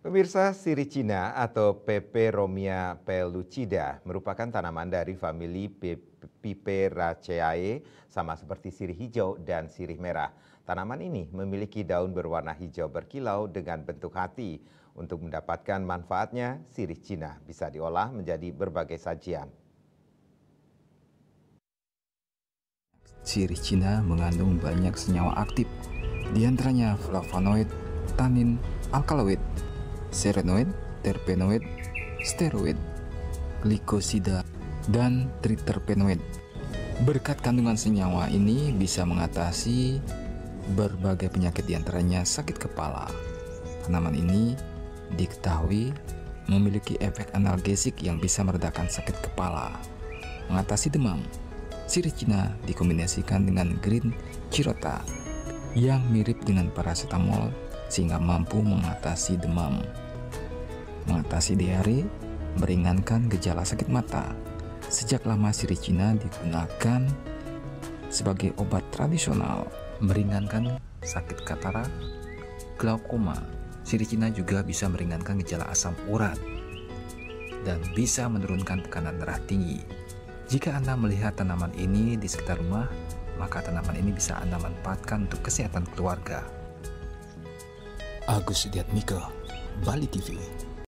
Pemirsa, sirih Cina atau Peperomia pellucida merupakan tanaman dari famili Piperaceae, sama seperti sirih hijau dan sirih merah. Tanaman ini memiliki daun berwarna hijau berkilau dengan bentuk hati. Untuk mendapatkan manfaatnya, sirih Cina bisa diolah menjadi berbagai sajian. Sirih Cina mengandung banyak senyawa aktif, diantaranya flavonoid, tanin, alkaloid, serenoid, terpenoid, steroid, glikosida, dan triterpenoid. Berkat kandungan senyawa ini bisa mengatasi berbagai penyakit, diantaranya sakit kepala. Tanaman ini diketahui memiliki efek analgesik yang bisa meredakan sakit kepala, mengatasi demam. Sirih Cina dikombinasikan dengan green chirota yang mirip dengan paracetamol sehingga mampu mengatasi demam, mengatasi diare, meringankan gejala sakit mata. Sejak lama sirih Cina digunakan sebagai obat tradisional, meringankan sakit katarak, glaukoma. Sirih Cina juga bisa meringankan gejala asam urat dan bisa menurunkan tekanan darah tinggi. Jika Anda melihat tanaman ini di sekitar rumah, maka tanaman ini bisa Anda manfaatkan untuk kesehatan keluarga. Agus Sudiatmiko, Bali TV.